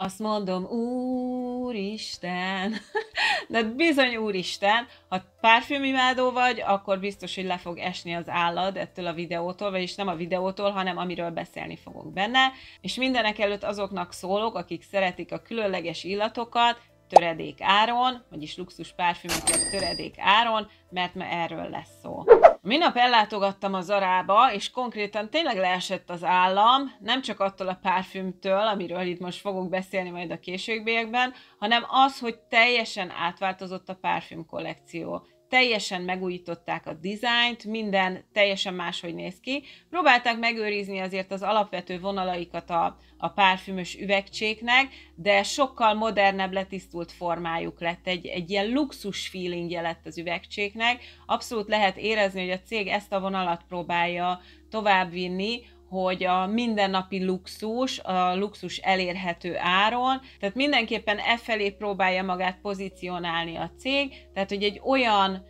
Azt mondom, úristen, de bizony úristen, ha parfümimádó vagy, akkor biztos, hogy le fog esni az állad ettől a videótól, vagyis nem a videótól, hanem amiről beszélni fogok benne, és mindenek előtt azoknak szólok, akik szeretik a különleges illatokat, töredék áron, vagyis luxus parfümöket töredék áron, mert ma erről lesz szó. Minap ellátogattam a Zarába, és konkrétan tényleg leesett az állam, nem csak attól a parfümtől, amiről itt most fogok beszélni majd a későbbiekben, hanem az, hogy teljesen átváltozott a parfüm kollekció. Teljesen megújították a dizájnt, minden teljesen máshogy néz ki. Próbálták megőrizni azért az alapvető vonalaikat a parfümös üvegcséknek, de sokkal modernebb, letisztult formájuk lett. Egy ilyen luxus feelingje lett az üvegcséknek. Abszolút lehet érezni, hogy a cég ezt a vonalat próbálja továbbvinni, hogy a mindennapi luxus, a luxus elérhető áron, tehát mindenképpen felé próbálja magát pozícionálni a cég, tehát hogy egy olyan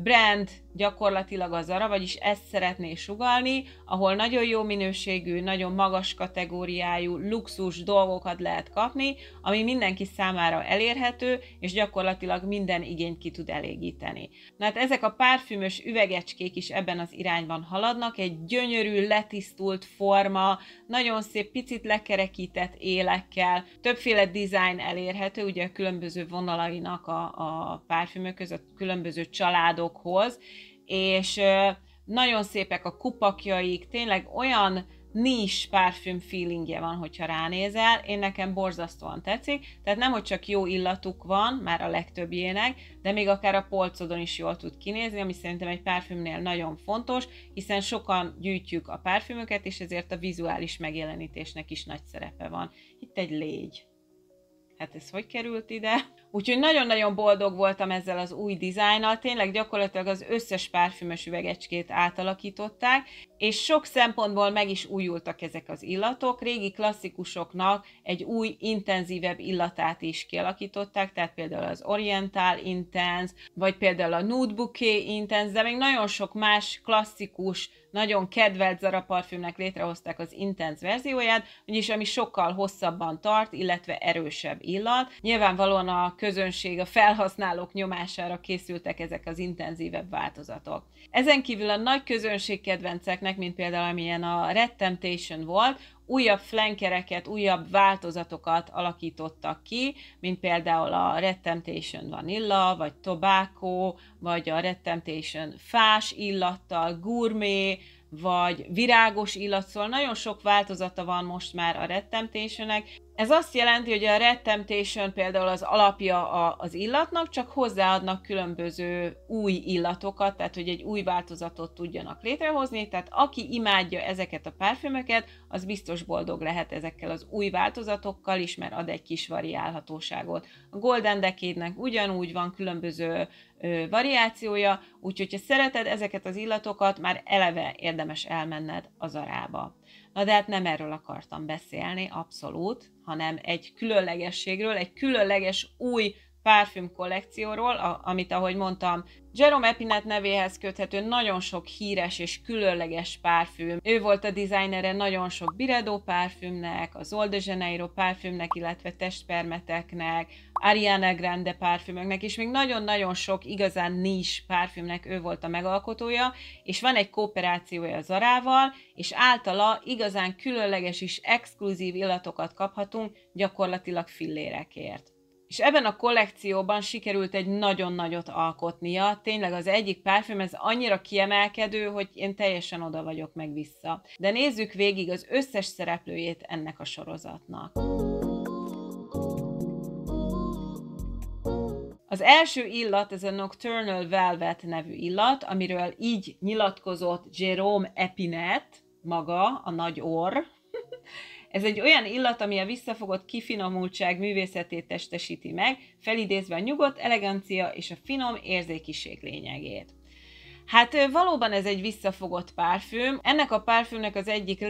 brand gyakorlatilag a Zara, vagyis ezt szeretné sugallni, ahol nagyon jó minőségű, nagyon magas kategóriájú, luxus dolgokat lehet kapni, ami mindenki számára elérhető, és gyakorlatilag minden igényt ki tud elégíteni. Na hát ezek a parfümös üvegecskék is ebben az irányban haladnak, egy gyönyörű, letisztult forma, nagyon szép, picit lekerekített élekkel, többféle design elérhető, ugye a különböző vonalainak a parfümök között, különböző családokhoz, és nagyon szépek a kupakjaik, tényleg olyan niche parfüm feelingje van, hogyha ránézel, én nekem borzasztóan tetszik, tehát nem, hogy csak jó illatuk van, már a legtöbbjének, de még akár a polcodon is jól tud kinézni, ami szerintem egy parfümnél nagyon fontos, hiszen sokan gyűjtjük a parfümöket, és ezért a vizuális megjelenítésnek is nagy szerepe van. Itt egy légy. Hát ez hogy került ide? Úgyhogy nagyon-nagyon boldog voltam ezzel az új dizájnnal, tényleg gyakorlatilag az összes parfümös üvegecskét átalakították, és sok szempontból meg is újultak ezek az illatok, régi klasszikusoknak egy új, intenzívebb illatát is kialakították, tehát például az Oriental Intense, vagy például a Nude Bouquet Intense, de még nagyon sok más klasszikus, nagyon kedvelt Zara parfümnek létrehozták az Intense verzióját, vagyis ami sokkal hosszabban tart, illetve erősebb illat. Nyilvánvalóan a közönség, a felhasználók nyomására készültek ezek az intenzívebb változatok. Ezen kívül a nagy közönség kedvenceknek, mint például amilyen a Red Temptation volt, újabb flankereket, újabb változatokat alakítottak ki, mint például a Red Temptation Vanilla, vagy Tobacco, vagy a Red Temptation fás illattal, gourmet, vagy virágos illat, szóval nagyon sok változata van most már a Red Temptation-nek. Ez azt jelenti, hogy a Red Temptation például az alapja az illatnak, csak hozzáadnak különböző új illatokat, tehát hogy egy új változatot tudjanak létrehozni, tehát aki imádja ezeket a parfümöket, az biztos boldog lehet ezekkel az új változatokkal is, mert ad egy kis variálhatóságot. A Golden Decade-nek ugyanúgy van különböző variációja, úgyhogy ha szereted ezeket az illatokat, már eleve érdemes elmenned a Zarába. Na de hát nem erről akartam beszélni, abszolút, hanem egy különlegességről, egy különleges új parfüm kollekcióról, amit, ahogy mondtam, Jérôme Epinette nevéhez köthető nagyon sok híres és különleges parfüm. Ő volt a designere nagyon sok Byredo parfümnek, az Sol de Janeiro parfümnek, illetve testpermeteknek, Ariana Grande parfümöknek, és még nagyon-nagyon sok igazán niche parfümnek ő volt a megalkotója, és van egy kooperációja a Zarával, és általa igazán különleges és exkluzív illatokat kaphatunk gyakorlatilag fillérekért. És ebben a kollekcióban sikerült egy nagyon nagyot alkotnia, tényleg az egyik parfüm, ez annyira kiemelkedő, hogy én teljesen oda vagyok meg vissza. De nézzük végig az összes szereplőjét ennek a sorozatnak. Az első illat, ez a Nocturnal Velvet nevű illat, amiről így nyilatkozott Jérôme Epinette, maga, a nagy orr. Ez egy olyan illat, ami a visszafogott kifinomultság művészetét testesíti meg, felidézve a nyugodt elegancia és a finom érzékiség lényegét. Hát valóban ez egy visszafogott parfüm. Ennek a parfümnek az egyik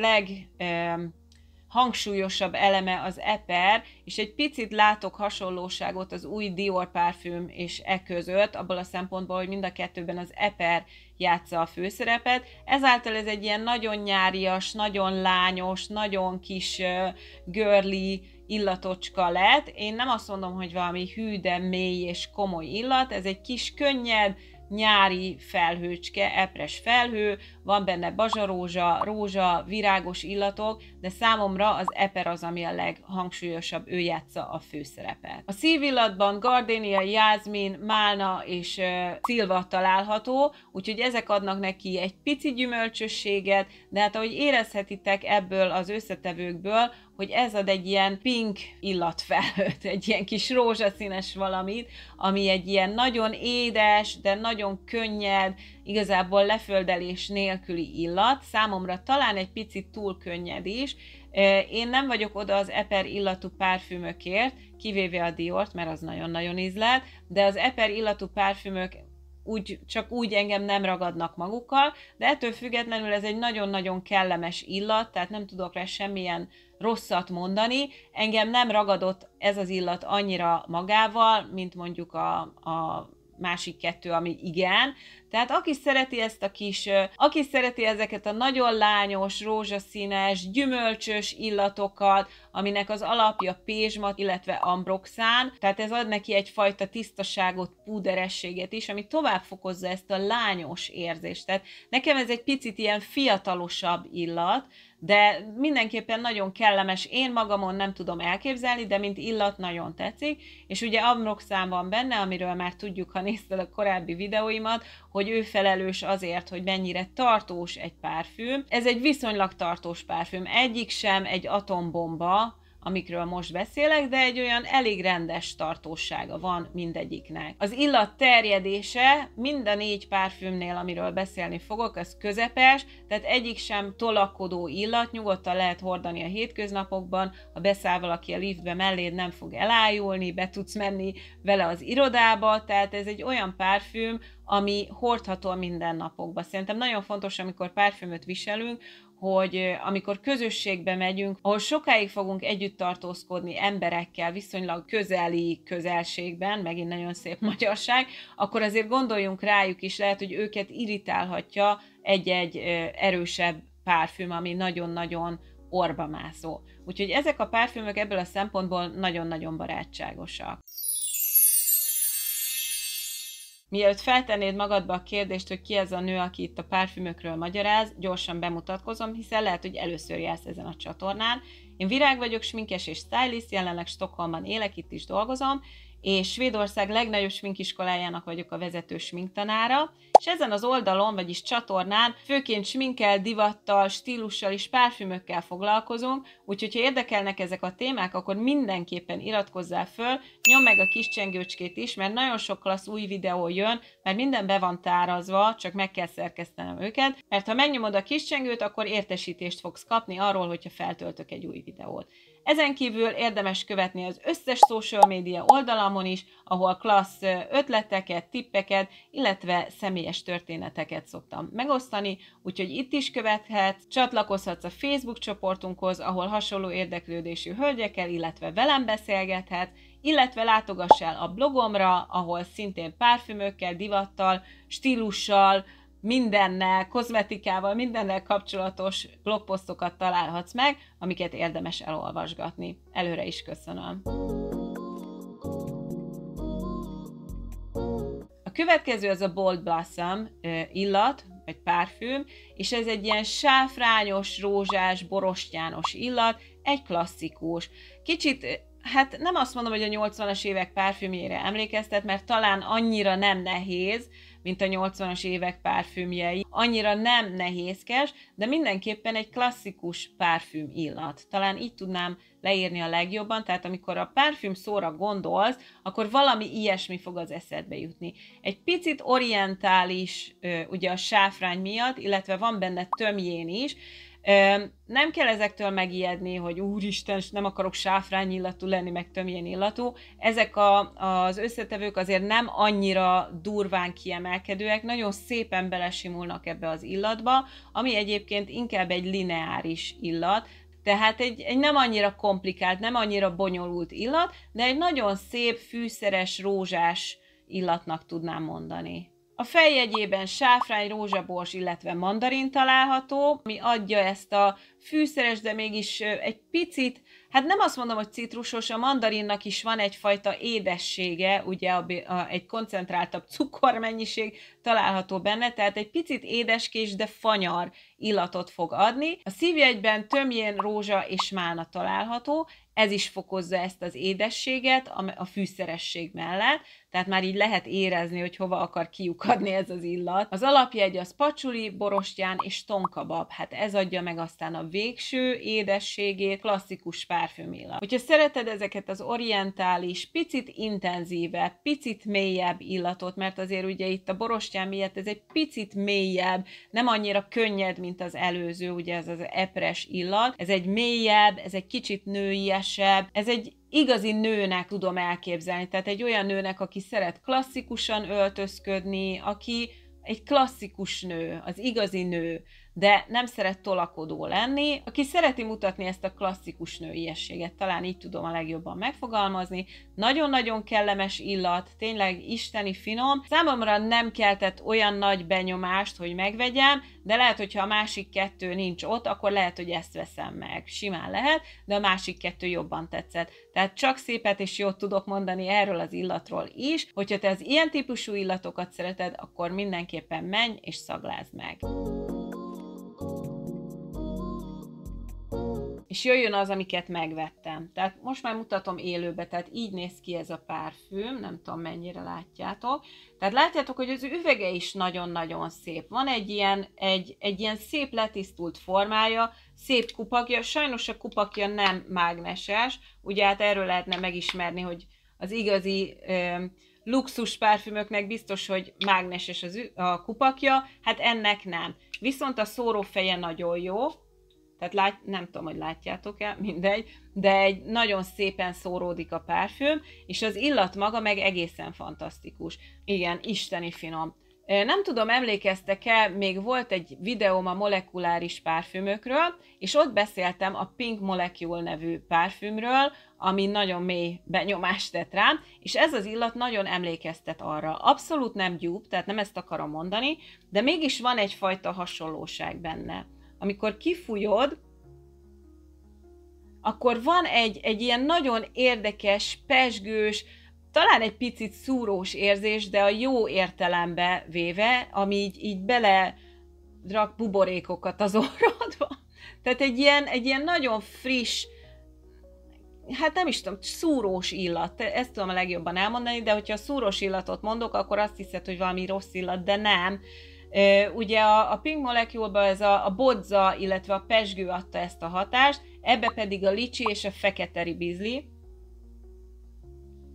hangsúlyosabb eleme az eper, és egy picit látok hasonlóságot az új Dior parfüm és között, abból a szempontból, hogy mind a kettőben az eper játsza a főszerepet. Ezáltal ez egy ilyen nagyon nyárias, nagyon lányos, nagyon kis girly illatocska lett. Én nem azt mondom, hogy valami hű, de mély és komoly illat, ez egy kis könnyed, nyári felhőcske, epres felhő, van benne bazsarózsa, rózsa, virágos illatok, de számomra az eper az, ami a leghangsúlyosabb, ő játsza a főszerepet. A szívillatban gardénia, jázmin, málna és szilva található, úgyhogy ezek adnak neki egy pici gyümölcsösséget, de hát ahogy érezhetitek ebből az összetevőkből, hogy ez ad egy ilyen pink illatfelhőt, egy ilyen kis rózsaszínes valamit, ami egy ilyen nagyon édes, de nagyon könnyed, igazából leföldelés nélküli illat. Számomra talán egy picit túl könnyed is. Én nem vagyok oda az eper illatú párfümökért, kivéve a Diort, mert az nagyon-nagyon ízlet, de az eper illatú párfümök csak úgy engem nem ragadnak magukkal, de ettől függetlenül ez egy nagyon-nagyon kellemes illat, tehát nem tudok rá semmilyen rosszat mondani. Engem nem ragadott ez az illat annyira magával, mint mondjuk a másik kettő, ami igen. Tehát aki szereti ezt a aki szereti ezeket a nagyon lányos, rózsaszínes, gyümölcsös illatokat, aminek az alapja pézsmat, illetve ambroxán, tehát ez ad neki egyfajta tisztaságot, púderességet is, ami tovább fokozza ezt a lányos érzést. Tehát nekem ez egy picit ilyen fiatalosabb illat, de mindenképpen nagyon kellemes, én magamon nem tudom elképzelni, de mint illat nagyon tetszik, és ugye ambroxán van benne, amiről már tudjuk, ha nézted a korábbi videóimat, hogy ő felelős azért, hogy mennyire tartós egy párfüm. Ez egy viszonylag tartós párfüm, egyik sem egy atombomba, amikről most beszélek, de egy olyan elég rendes tartósága van mindegyiknek. Az illat terjedése mind a 4 párfümnél, amiről beszélni fogok, az közepes, tehát egyik sem tolakodó illat, nyugodtan lehet hordani a hétköznapokban, ha beszáll valaki a liftbe melléd, nem fog elájulni, be tudsz menni vele az irodába, tehát ez egy olyan párfüm, ami hordható a mindennapokban. Szerintem nagyon fontos, amikor párfümöt viselünk, hogy amikor közösségbe megyünk, ahol sokáig fogunk együtt tartózkodni emberekkel, viszonylag közeli közelségben, megint nagyon szép magyarság, akkor azért gondoljunk rájuk is, lehet, hogy őket irritálhatja egy-egy erősebb párfüm, ami nagyon-nagyon orbamászó. Úgyhogy ezek a párfümök ebből a szempontból nagyon-nagyon barátságosak. Mielőtt feltennéd magadba a kérdést, hogy ki ez a nő, aki itt a párfümökről magyaráz, gyorsan bemutatkozom, hiszen lehet, hogy először jársz ezen a csatornán. Én Virág vagyok, sminkes és stylist, jelenleg Stockholmban élek, itt is dolgozom, és Svédország legnagyobb sminkiskolájának vagyok a vezető sminktanára, és ezen az oldalon, vagyis csatornán főként sminkkel, divattal, stílussal és párfümökkel foglalkozunk, úgyhogy ha érdekelnek ezek a témák, akkor mindenképpen iratkozzál föl, nyomd meg a kis csengőcskét is, mert nagyon sok klassz új videó jön, mert minden be van tárazva, csak meg kell szerkesztenem őket, mert ha megnyomod a kis csengőt, akkor értesítést fogsz kapni arról, hogyha feltöltök egy új videót. Ezen kívül érdemes követni az összes social media oldalamon is, ahol klassz ötleteket, tippeket, illetve személyes történeteket szoktam megosztani, úgyhogy itt is követhetsz, csatlakozhatsz a Facebook csoportunkhoz, ahol hasonló érdeklődésű hölgyekkel, illetve velem beszélgethetsz, illetve látogass el a blogomra, ahol szintén párfümökkel, divattal, stílussal, mindennel, kozmetikával, mindennel kapcsolatos blogposztokat találhatsz meg, amiket érdemes elolvasgatni. Előre is köszönöm. A következő az a Bold Blossom illat, vagy párfüm, és ez egy ilyen sáfrányos, rózsás, borostyános illat, egy klasszikus. Kicsit, hát nem azt mondom, hogy a 80-as évek párfümjére emlékeztet, mert talán annyira nem nehéz, mint a 80-as évek párfümjei. Annyira nem nehézkes, de mindenképpen egy klasszikus párfüm illat. Talán így tudnám leírni a legjobban, tehát amikor a párfüm szóra gondolsz, akkor valami ilyesmi fog az eszedbe jutni. Egy picit orientális, ugye a sáfrány miatt, illetve van benne tömjén is. Nem kell ezektől megijedni, hogy úristen, nem akarok sáfrány illatú lenni, meg tömjén illatú. Ezek az összetevők azért nem annyira durván kiemelkedőek, nagyon szépen belesimulnak ebbe az illatba, ami egyébként inkább egy lineáris illat, tehát egy nem annyira komplikált, nem annyira bonyolult illat, de egy nagyon szép, fűszeres, rózsás illatnak tudnám mondani. A fejjegyében sáfrány, rózsabors, illetve mandarin található, ami adja ezt a fűszeres, de mégis egy picit, hát nem azt mondom, hogy citrusos, a mandarinnak is van egyfajta édessége, ugye egy koncentráltabb cukormennyiség található benne, tehát egy picit édeskés, de fanyar illatot fog adni. A szívjegyben tömjén, rózsa és málna található, ez is fokozza ezt az édességet a fűszeresség mellett, tehát már így lehet érezni, hogy hova akar kiukadni ez az illat. Az alapjegy az pacsuli, borostyán és tonkabab, hát ez adja meg aztán a végső édességét, klasszikus parfümillat. Hogyha szereted ezeket az orientális, picit intenzívebb, picit mélyebb illatot, mert azért ugye itt a borostyán miatt ez egy picit mélyebb, nem annyira könnyed, mint az előző, ugye ez az epres illat, ez egy mélyebb, ez egy kicsit nőiesebb, ez egy igazi nőnek tudom elképzelni, tehát egy olyan nőnek, aki szeret klasszikusan öltözködni, aki egy klasszikus nő, az igazi nő, de nem szeret tolakodó lenni, aki szereti mutatni ezt a klasszikus nőiességet, talán így tudom a legjobban megfogalmazni. Nagyon-nagyon kellemes illat, tényleg isteni finom. Számomra nem keltett olyan nagy benyomást, hogy megvegyem, de lehet, hogyha a másik kettő nincs ott, akkor lehet, hogy ezt veszem meg. Simán lehet, de a másik kettő jobban tetszett. Tehát csak szépet és jót tudok mondani erről az illatról is. Hogyha te az ilyen típusú illatokat szereted, akkor mindenképpen menj és szaglázd meg. És jöjjön az, amiket megvettem. Tehát most már mutatom élőbe, tehát így néz ki ez a parfüm, nem tudom mennyire látjátok. Tehát látjátok, hogy az üvege is nagyon-nagyon szép. Van egy ilyen szép letisztult formája, szép kupakja, sajnos a kupakja nem mágneses, ugye hát erről lehetne megismerni, hogy az igazi luxus parfümöknek biztos, hogy mágneses a kupakja, hát ennek nem. Viszont a szórófeje nagyon jó, tehát nem tudom, hogy látjátok-e, mindegy, de egy nagyon szépen szóródik a parfüm, és az illat maga meg egészen fantasztikus. Igen, isteni finom. Nem tudom, emlékeztek-e, még volt egy videóm a molekuláris parfümökről, és ott beszéltem a Pink Molecule nevű parfümről, ami nagyon mély benyomást tett rám, és ez az illat nagyon emlékeztet arra. Abszolút nem dupe, tehát nem ezt akarom mondani, de mégis van egyfajta hasonlóság benne. Amikor kifújod, akkor van egy ilyen nagyon érdekes, pezsgős, talán egy picit szúrós érzés, de a jó értelembe véve, ami így bele rak buborékokat az orrodba. Tehát egy ilyen nagyon friss, hát nem is tudom, szúrós illat, ezt tudom a legjobban elmondani, de hogyha szúrós illatot mondok, akkor azt hiszed, hogy valami rossz illat, de nem. Ugye a Pink Molecule-ban ez a bodza, illetve a pezsgő adta ezt a hatást, ebbe pedig a licsi és a fekete ribizli.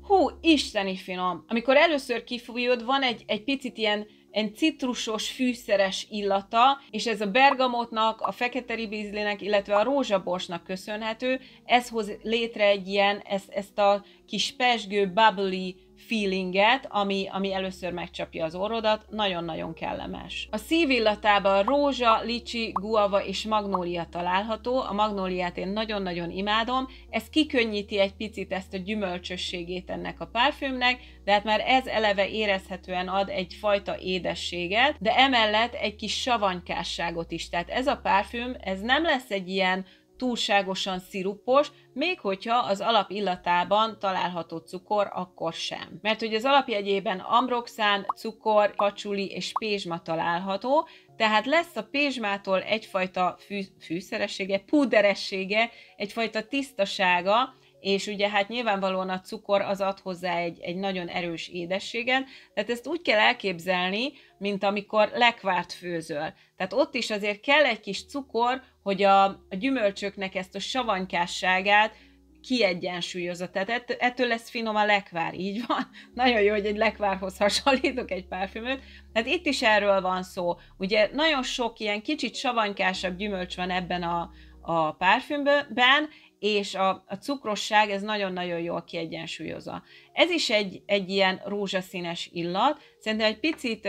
Hú, isteni finom! Amikor először kifújod, van egy picit ilyen citrusos, fűszeres illata, és ez a bergamotnak, a fekete ribizlinek, illetve a rózsaborsnak köszönhető, ez hoz létre egy ilyen, ezt a kis pezsgő, bubbly feelinget, ami először megcsapja az orrodat, nagyon-nagyon kellemes. A szívillatában rózsa, licsi, guava és magnólia található, a magnóliát én nagyon-nagyon imádom, ez kikönnyíti egy picit ezt a gyümölcsösségét ennek a parfümnek, de hát már ez eleve érezhetően ad egyfajta édességet, de emellett egy kis savanykásságot is, tehát ez a parfüm, ez nem lesz egy ilyen túlságosan szirupos, még hogyha az alapillatában található cukor, akkor sem. Mert hogy az alapjegyében ambroxán, cukor, pacsuli és pézsma található, tehát lesz a pézsmától egyfajta fűszeressége, púderessége, egyfajta tisztasága, és ugye hát nyilvánvalóan a cukor az ad hozzá egy nagyon erős édességet, tehát ezt úgy kell elképzelni, mint amikor lekvárt főzöl. Tehát ott is azért kell egy kis cukor, hogy a gyümölcsöknek ezt a savanykásságát kiegyensúlyozza. Tehát ettől lesz finom a lekvár, így van. Nagyon jó, hogy egy lekvárhoz hasonlítok egy parfümöt. Tehát itt is erről van szó. Ugye nagyon sok ilyen kicsit savanykásabb gyümölcs van ebben a parfümben, és a cukrosság ez nagyon-nagyon jól kiegyensúlyozza. Ez is egy ilyen rózsaszínes illat, szerintem egy picit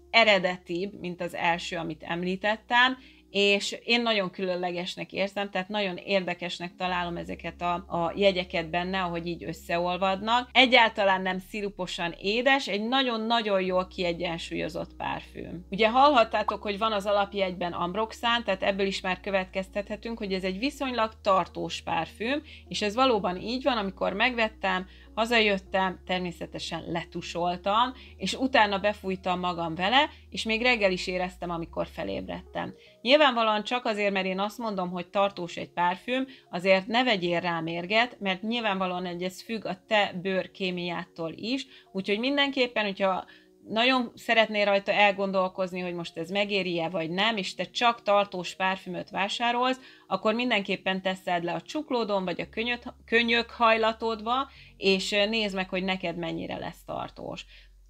eredetibb, mint az első, amit említettem, és én nagyon különlegesnek érzem, tehát nagyon érdekesnek találom ezeket a jegyeket benne, ahogy így összeolvadnak. Egyáltalán nem sziruposan édes, egy nagyon-nagyon jól kiegyensúlyozott párfüm. Ugye hallhattátok, hogy van az alapjegyben ambroxán, tehát ebből is már következtethetünk, hogy ez egy viszonylag tartós párfüm, és ez valóban így van, amikor megvettem, hazajöttem, természetesen letusoltam, és utána befújtam magam vele, és még reggel is éreztem, amikor felébredtem. Nyilvánvalóan csak azért, mert én azt mondom, hogy tartós egy párfüm, azért ne vegyél rá mérget, mert nyilvánvalóan ez függ a te bőrkémiától is, úgyhogy mindenképpen, hogyha nagyon szeretnél rajta elgondolkozni, hogy most ez megéri-e vagy nem, és te csak tartós párfümöt vásárolsz, akkor mindenképpen teszed le a csuklódon, vagy a könyökhajlatodba, és nézd meg, hogy neked mennyire lesz tartós.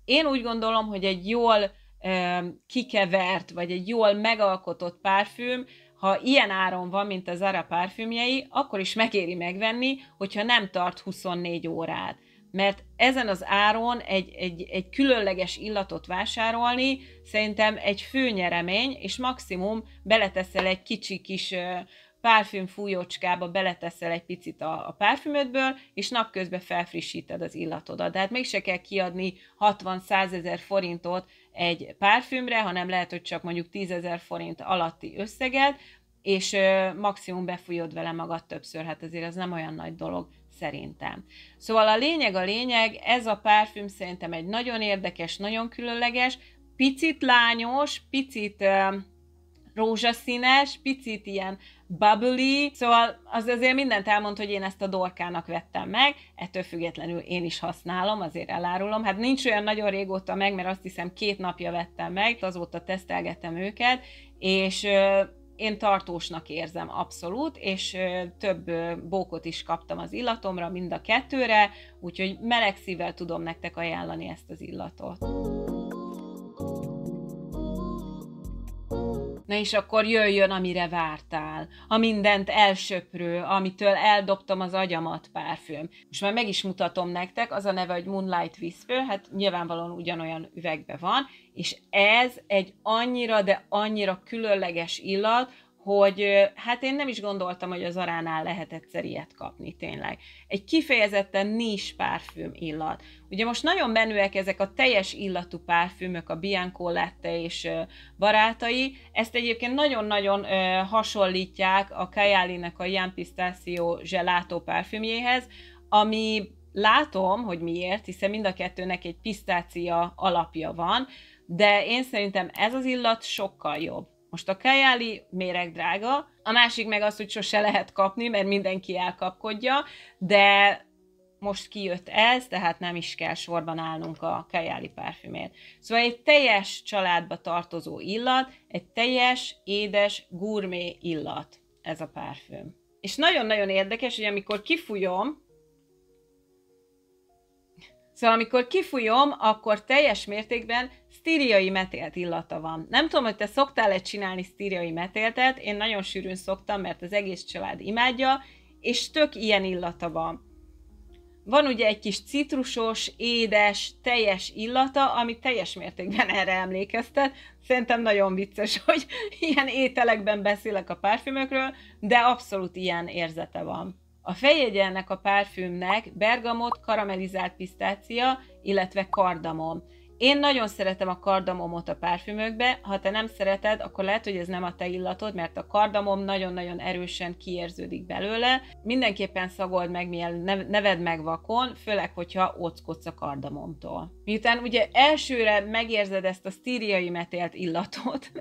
Én úgy gondolom, hogy egy jól kikevert, vagy egy jól megalkotott párfüm, ha ilyen áron van, mint a Zara párfümjei, akkor is megéri megvenni, hogyha nem tart 24 órát. Mert ezen az áron egy különleges illatot vásárolni szerintem egy főnyeremény, és maximum beleteszel egy kicsi kis párfüm fújócskába, beleteszel egy picit a párfümödből, és napközben felfrissíted az illatodat. De hát mégse kell kiadni 60-100 ezer forintot egy párfümre, hanem lehet, hogy csak mondjuk 10 000 forint alatti összeget, és maximum befújod vele magad többször, hát azért ez nem olyan nagy dolog szerintem. Szóval a lényeg, ez a párfüm szerintem egy nagyon érdekes, nagyon különleges, picit lányos, picit rózsaszínes, picit ilyen bubbly, szóval az azért mindent elmond, hogy én ezt a dorkának vettem meg, ettől függetlenül én is használom, azért elárulom. Hát nincs olyan nagyon régóta meg, mert azt hiszem 2 napja vettem meg, azóta tesztelgettem őket, és én tartósnak érzem abszolút, és több bókot is kaptam az illatomra, mind a 2-re, úgyhogy meleg szívvel tudom nektek ajánlani ezt az illatot. Na és akkor jöjjön, amire vártál. A mindent elsöprő, amitől eldobtam az agyamat párfüm. Most már meg is mutatom nektek, az a neve, hogy Moonlight Whisper, hát nyilvánvalóan ugyanolyan üvegben van, és ez egy annyira, de annyira különleges illat, hogy hát én nem is gondoltam, hogy az Zaránál lehet egyszer ilyet kapni, tényleg. Egy kifejezetten niche párfüm illat. Ugye most nagyon menőek ezek a teljes illatú párfümök, a Bianco Latte és barátai. Ezt egyébként nagyon-nagyon hasonlítják a Kayali-nek a Young Pistachio Gelato párfümjéhez, ami látom, hogy miért, hiszen mind a kettőnek egy pisztácia alapja van, de én szerintem ez az illat sokkal jobb. Most a Kayali méregdrága, a másik meg az, hogy sose lehet kapni, mert mindenki elkapkodja, de most kijött ez, tehát nem is kell sorban állnunk a Kayali párfümért. Szóval egy teljes családba tartozó illat, egy teljes, édes, gurmé illat ez a párfüm. És nagyon-nagyon érdekes, hogy amikor kifújom, akkor teljes mértékben sztíriai metélt illata van. Nem tudom, hogy te szoktál-e csinálni sztíriai metéltet, én nagyon sűrűn szoktam, mert az egész család imádja, és tök ilyen illata van. Van ugye egy kis citrusos, édes, teljes illata, ami teljes mértékben erre emlékeztet. Szerintem nagyon vicces, hogy ilyen ételekben beszélek a párfümökről, de abszolút ilyen érzete van. A fejjegye ennek a párfümnek bergamot, karamellizált pisztácia, illetve kardamom. Én nagyon szeretem a kardamomot a párfümökbe, ha te nem szereted, akkor lehet, hogy ez nem a te illatod, mert a kardamom nagyon-nagyon erősen kiérződik belőle. Mindenképpen szagold meg, mielőtt ne vedd meg vakon, főleg, hogyha óckodsz a kardamomtól. Miután ugye elsőre megérzed ezt a sztíriai metélt illatot,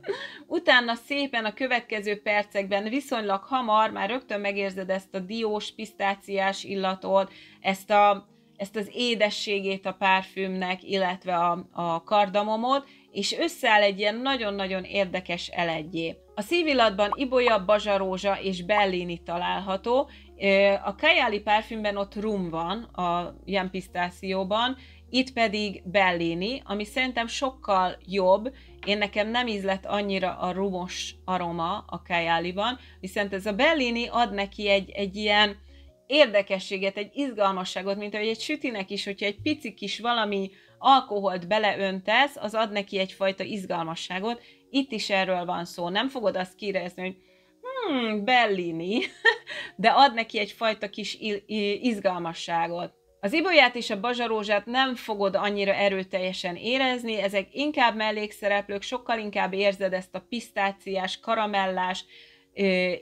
utána szépen a következő percekben viszonylag hamar már rögtön megérzed ezt a diós, pisztáciás illatot, ezt az édességét a párfümnek, illetve a kardamomot, és összeáll egy ilyen nagyon-nagyon érdekes elegyé. A szívillatban ibolya, bazsarózsa és bellini található. A Kayali párfümben ott rum van, a Young Pistachio-ban, itt pedig bellini, ami szerintem sokkal jobb. Nekem nem ízlett annyira a rumos aroma a Kayaliban, viszont ez a bellini ad neki egy ilyen érdekességet, egy izgalmasságot, mint ahogy egy sütinek is, hogyha egy pici kis valami alkoholt beleöntesz, az ad neki egyfajta izgalmasságot, itt is erről van szó. Nem fogod azt kiérezni, hogy Bellini, de ad neki egyfajta kis izgalmasságot. Az ibolyát és a bazsarózsát nem fogod annyira erőteljesen érezni, ezek inkább mellékszereplők, sokkal inkább érzed ezt a pisztáciás, karamellás,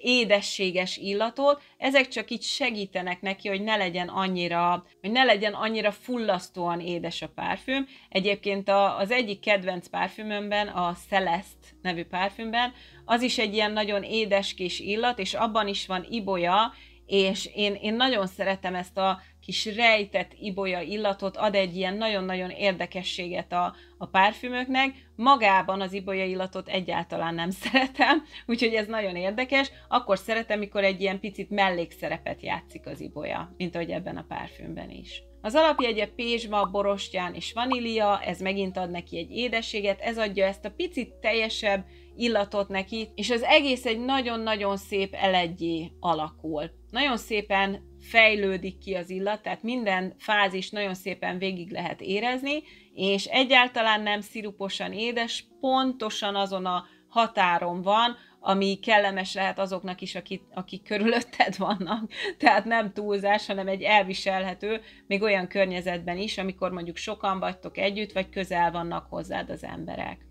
édességes illatot, ezek csak így segítenek neki, hogy ne legyen annyira fullasztóan édes a párfüm. Egyébként az egyik kedvenc párfümömben, a Celeste nevű párfümben, az is egy ilyen nagyon édeskés illat, és abban is van ibolya, és én nagyon szeretem ezt a kis rejtett ibolya illatot, ad egy ilyen nagyon-nagyon érdekességet a párfümöknek. Magában az ibolya illatot egyáltalán nem szeretem, úgyhogy ez nagyon érdekes. Akkor szeretem, mikor egy ilyen picit mellékszerepet játszik az ibolya, mint ahogy ebben a párfümben is. Az alapjegye pézsma, borostyán és vanília, ez megint ad neki egy édességet, ez adja ezt a picit teljesebb illatot neki, és az egész egy nagyon-nagyon szép eledjé alakul. Nagyon szépen fejlődik ki az illat, tehát minden fázis nagyon szépen végig lehet érezni, és egyáltalán nem sziruposan édes, pontosan azon a határon van, ami kellemes lehet azoknak is, akik körülötted vannak. Tehát nem túlzás, hanem egy elviselhető, még olyan környezetben is, amikor mondjuk sokan vagytok együtt, vagy közel vannak hozzád az emberek.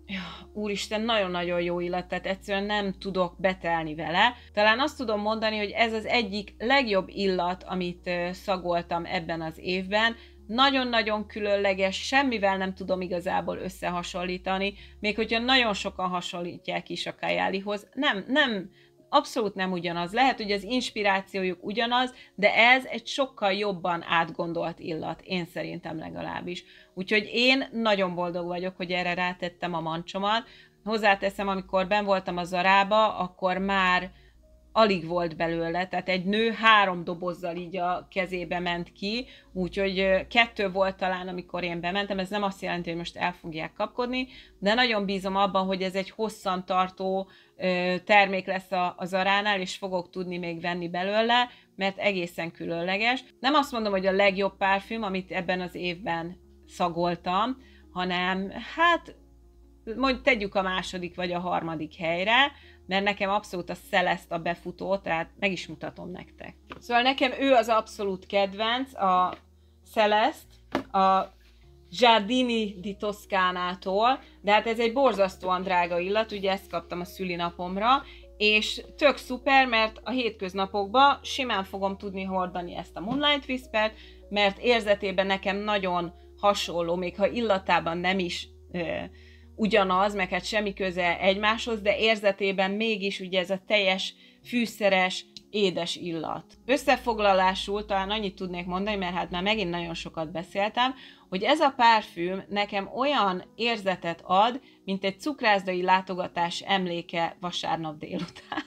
Ja, úristen, nagyon-nagyon jó illat, tehát egyszerűen nem tudok betelni vele. Talán azt tudom mondani, hogy ez az egyik legjobb illat, amit szagoltam ebben az évben. Nagyon-nagyon különleges, semmivel nem tudom igazából összehasonlítani, még hogyha nagyon sokan hasonlítják is a Kayalihoz. Nem, abszolút nem ugyanaz. Lehet, hogy az inspirációjuk ugyanaz, de ez egy sokkal jobban átgondolt illat, én szerintem legalábbis. Úgyhogy én nagyon boldog vagyok, hogy erre rátettem a mancsomat. Hozzáteszem, amikor benn voltam a Zarába, akkor már alig volt belőle, tehát egy nő 3 dobozzal így a kezébe ment ki, úgyhogy 2 volt talán, amikor én bementem, ez nem azt jelenti, hogy most el fogják kapkodni, de nagyon bízom abban, hogy ez egy hosszan tartó termék lesz a Zaránál, és fogok tudni még venni belőle, mert egészen különleges. Nem azt mondom, hogy a legjobb párfüm, amit ebben az évben szagoltam, hanem hát mondjuk tegyük a második vagy a harmadik helyre, mert nekem abszolút a Celeste a befutó, tehát meg is mutatom nektek. Szóval nekem ő az abszolút kedvenc, a Celeste, a Giardini di Toscanától, de hát ez egy borzasztóan drága illat, ugye ezt kaptam a szülinapomra, és tök szuper, mert a hétköznapokban simán fogom tudni hordani ezt a Moonlight Whispert, mert érzetében nekem nagyon hasonló, még ha illatában nem is ugyanaz, meg hát semmi köze egymáshoz, de érzetében mégis ugye ez a teljes, fűszeres, édes illat. Összefoglalásul talán annyit tudnék mondani, mert hát már megint nagyon sokat beszéltem, hogy ez a párfüm nekem olyan érzetet ad, mint egy cukrászdai látogatás emléke vasárnap délután.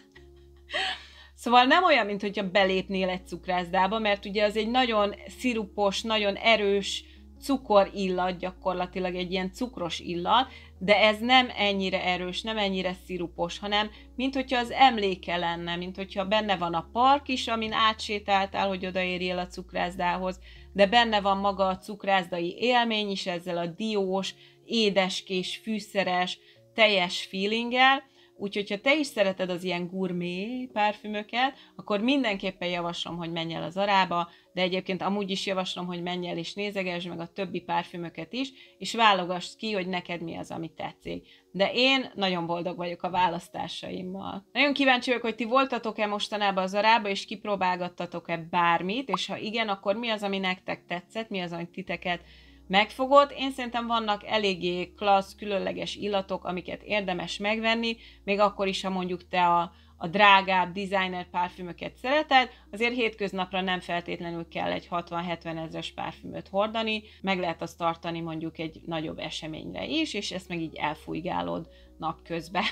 Szóval nem olyan, mint hogyha belépnél egy cukrászdába, mert ugye az egy nagyon szirupos, nagyon erős cukorillat, gyakorlatilag egy ilyen cukros illat, de ez nem ennyire erős, nem ennyire szirupos, hanem mint hogyha az emléke lenne, mint hogyha benne van a park is, amin átsétáltál, hogy odaérjél a cukrászdához, de benne van maga a cukrászdai élmény is ezzel a diós, édeskés, fűszeres, teljes feelinggel. Úgyhogy, ha te is szereted az ilyen gourmet párfümöket, akkor mindenképpen javaslom, hogy menj el a Zarába, de egyébként amúgy is javaslom, hogy menj el és nézegesd meg a többi párfümöket is, és válogass ki, hogy neked mi az, ami tetszik. De én nagyon boldog vagyok a választásaimmal. Nagyon kíváncsi vagyok, hogy ti voltatok-e mostanában a Zarába, és kipróbálgattatok-e bármit, és ha igen, akkor mi az, ami nektek tetszett, mi az, ami titeket megfogott. Én szerintem vannak eléggé klassz, különleges illatok, amiket érdemes megvenni, még akkor is, ha mondjuk te a drágább designer párfümöket szereted, azért hétköznapra nem feltétlenül kell egy 60-70 ezres párfümöt hordani, meg lehet azt tartani mondjuk egy nagyobb eseményre is, és ezt meg így elfújgálod napközben.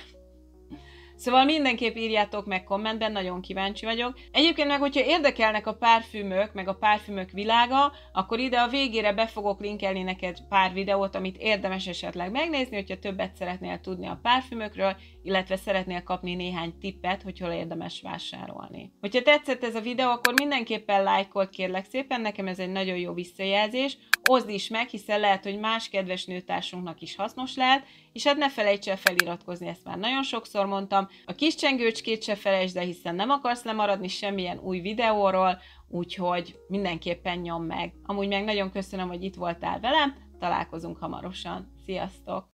Szóval mindenképp írjátok meg kommentben, nagyon kíváncsi vagyok. Egyébként meg, hogyha érdekelnek a párfümök, meg a párfümök világa, akkor ide a végére be fogok linkelni neked pár videót, amit érdemes esetleg megnézni, hogyha többet szeretnél tudni a párfümökről, illetve szeretnél kapni néhány tippet, hogy hol érdemes vásárolni. Hogyha tetszett ez a videó, akkor mindenképpen lájkold, kérlek szépen, nekem ez egy nagyon jó visszajelzés. oszd is meg, hiszen lehet, hogy más kedves nőtársunknak is hasznos lehet, és hát ne felejts el feliratkozni, ezt már nagyon sokszor mondtam. A kis csengőcskét se felejtsd el, hiszen nem akarsz lemaradni semmilyen új videóról, úgyhogy mindenképpen nyomd meg. Amúgy meg nagyon köszönöm, hogy itt voltál velem, találkozunk hamarosan. Sziasztok!